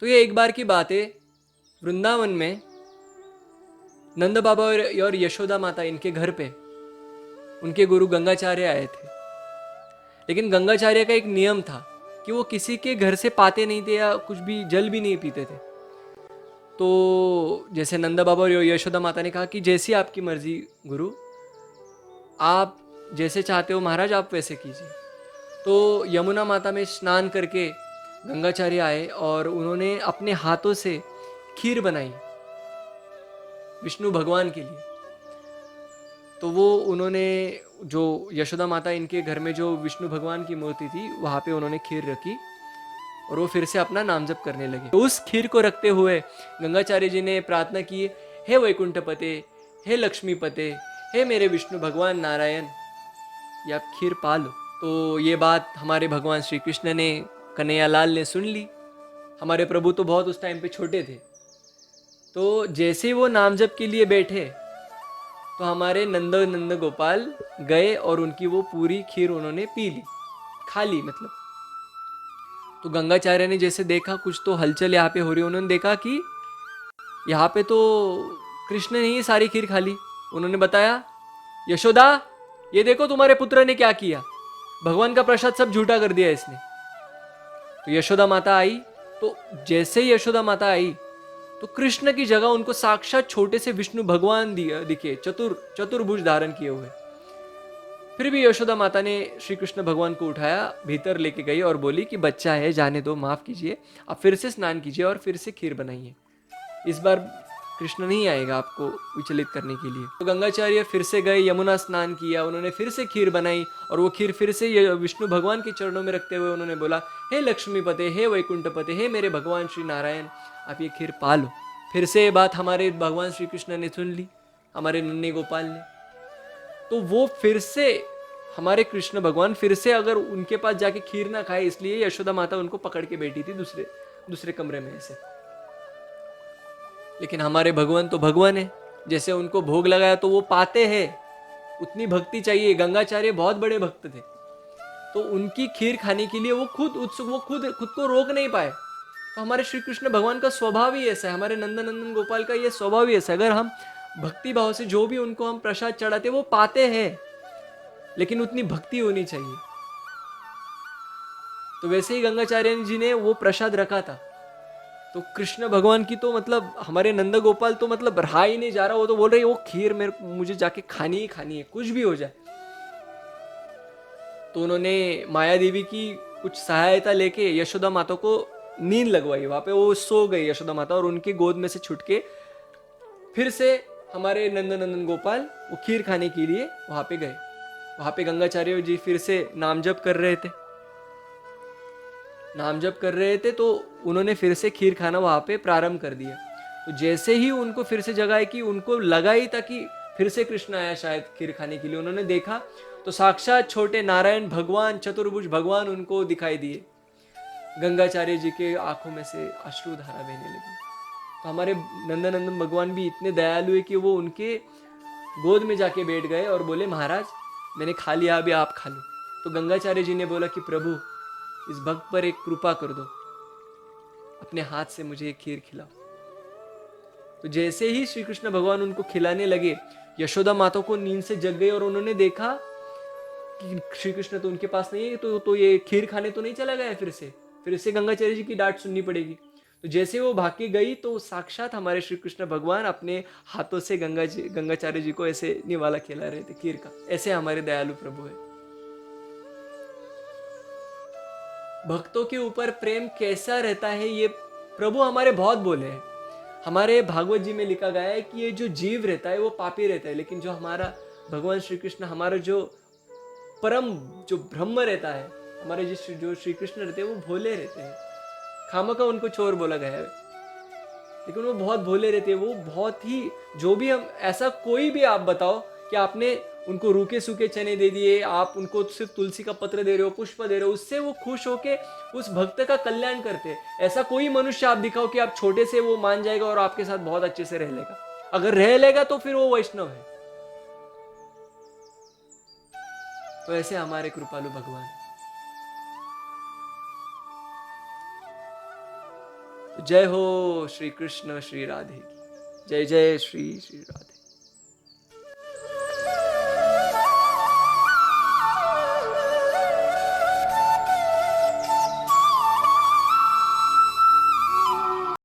तो ये एक बार की बात है, वृंदावन में नंद बाबा और यशोदा माता इनके घर पे उनके गुरु गंगाचार्य आए थे। लेकिन गंगाचार्य का एक नियम था कि वो किसी के घर से पाते नहीं थे या कुछ भी जल भी नहीं पीते थे। तो जैसे नंद बाबा और यशोदा माता ने कहा कि जैसी आपकी मर्जी गुरु, आप जैसे चाहते हो महाराज आप वैसे कीजिए। तो यमुना माता में स्नान करके गंगाचार्य आए और उन्होंने अपने हाथों से खीर बनाई विष्णु भगवान के लिए। तो वो उन्होंने जो यशोदा माता इनके घर में जो विष्णु भगवान की मूर्ति थी वहाँ पे उन्होंने खीर रखी और वो फिर से अपना नाम जप करने लगे। तो उस खीर को रखते हुए गंगाचार्य जी ने प्रार्थना की, हे वैकुंठपते, हे लक्ष्मीपते, हे मेरे विष्णु भगवान नारायण, ये आप खीर पा लो। तो ये बात हमारे भगवान श्री कृष्ण ने, कन्हैया लाल ने सुन ली। हमारे प्रभु तो बहुत उस टाइम पे छोटे थे। तो जैसे ही वो नाम जप के लिए बैठे तो हमारे नंद नंद गोपाल गए और उनकी वो पूरी खीर उन्होंने पी ली, खा ली मतलब। तो गंगाचार्य ने जैसे देखा कुछ तो हलचल यहाँ पे हो रही, उन्होंने देखा कि यहाँ पे तो कृष्ण ने ही सारी खीर खा ली। उन्होंने बताया, यशोदा ये देखो तुम्हारे पुत्र ने क्या किया, भगवान का प्रसाद सब झूठा कर दिया इसने। तो यशोदा माता आई। तो जैसे ही यशोदा माता आई तो कृष्ण की जगह उनको साक्षात छोटे से विष्णु भगवान दिखे, चतुर्भुज धारण किए हुए। फिर भी यशोदा माता ने श्री कृष्ण भगवान को उठाया, भीतर लेके गई और बोली कि बच्चा है, जाने दो, माफ कीजिए, आप फिर से स्नान कीजिए और फिर से खीर बनाइए। इस बार कृष्ण नहीं आएगा आपको विचलित करने के लिए। तो गंगाचार्य फिर से गए, यमुना स्नान किया, उन्होंने फिर से खीर बनाई और वो खीर फिर से विष्णु भगवान के चरणों में रखते हुए उन्होंने बोला, हे लक्ष्मीपते, हे वैकुंठपते, हे मेरे भगवान श्री नारायण, आप ये खीर पा लो। फिर से ये बात हमारे भगवान श्री कृष्ण ने सुन ली, हमारे नन्हे गोपाल ने। तो वो फिर से हमारे कृष्ण भगवान फिर से अगर उनके पास जाके खीर ना खाए, इसलिए यशोदा माता उनको पकड़ के बैठी थी दूसरे दूसरे कमरे में ऐसे। लेकिन हमारे भगवान तो भगवान है, जैसे उनको भोग लगाया तो वो पाते हैं, उतनी भक्ति चाहिए। गंगाचार्य बहुत बड़े भक्त थे, तो उनकी खीर खाने के लिए वो खुद उत्सुक, वो खुद खुद को रोक नहीं पाए। तो हमारे श्री कृष्ण भगवान का स्वभाव ही ऐसा है, हमारे नंदन गोपाल का ये स्वभाव ही ऐसा है। अगर हम भक्ति भाव से जो भी उनको हम प्रसाद चढ़ाते वो पाते हैं, लेकिन उतनी भक्ति होनी चाहिए। तो वैसे ही गंगाचार्य जी ने वो प्रसाद रखा था। तो कृष्ण भगवान की तो मतलब हमारे नंद गोपाल तो मतलब रहा ही नहीं जा रहा, वो तो बोल रहे वो खीर मुझे जाके खानी ही खानी है, कुछ भी हो जाए। तो उन्होंने माया देवी की कुछ सहायता लेके यशोदा माता को नींद लगवाई, वहां पे वो सो गई यशोदा माता, और उनकी गोद में से छुटके फिर से हमारे नंदन गोपाल वो खीर खाने के लिए वहां पे गए। वहां पे गंगाचार्य जी फिर से नाम जप कर रहे थे, तो उन्होंने फिर से खीर खाना वहां पे प्रारंभ कर दिया। तो जैसे ही उनको फिर से जगाए कि उनको लगा ही था कि फिर से कृष्ण आया शायद खीर खाने के लिए, उन्होंने देखा तो साक्षात छोटे नारायण भगवान, चतुर्भुज भगवान उनको दिखाई दिए। गंगाचार्य जी के आंखों में से अश्रुधारा बहने लगी। तो हमारे नंदन भगवान भी इतने दयालु है कि वो उनके गोद में जाके बैठ गए और बोले, महाराज मैंने खा लिया, अभी आप खा लो। तो गंगाचार्य जी ने बोला कि प्रभु इस भक्त पर एक कृपा कर दो, अपने हाथ से मुझे एक खीर खिलाओ। तो जैसे ही श्री कृष्ण भगवान उनको खिलाने लगे, यशोदा माता को नींद से जग गई और उन्होंने देखा कि श्री कृष्ण तो उनके पास नहीं है, तो ये खीर खाने तो नहीं चला गया। फिर से गंगाचार्य जी की डांट सुननी पड़ेगी। तो जैसे वो भाग के गई तो साक्षात हमारे श्री कृष्ण भगवान अपने हाथों से गंगाचार्य जी को ऐसे निवाला खिला रहे थे खीर का। ऐसे हमारे दयालु प्रभु है। भक्तों के ऊपर प्रेम कैसा रहता है ये प्रभु हमारे बहुत बोले हैं। हमारे भागवत जी में लिखा गया है कि ये जो जीव रहता है वो पापी रहता है, लेकिन जो हमारा भगवान श्री कृष्ण, हमारा जो परम जो ब्रह्म रहता है, हमारे जो श्री कृष्ण रहते हैं वो भोले रहते हैं। खामका उनको चोर बोला गया है, लेकिन वो बहुत भोले रहते हैं। वो बहुत ही, जो भी हम ऐसा कोई भी आप बताओ कि आपने उनको रूखे सूखे चने दे दिए, आप उनको सिर्फ तुलसी का पत्र दे रहे हो, पुष्प दे रहे हो, उससे वो खुश होके उस भक्त का कल्याण करते हैं। ऐसा कोई मनुष्य आप दिखाओ कि आप छोटे से वो मान जाएगा और आपके साथ बहुत अच्छे से रह लेगा। अगर रह लेगा तो फिर वो वैष्णव है। तो ऐसे हमारे कृपालु भगवान है। जय हो श्री कृष्ण श्री राधे की जय। जय श्री श्री राधे।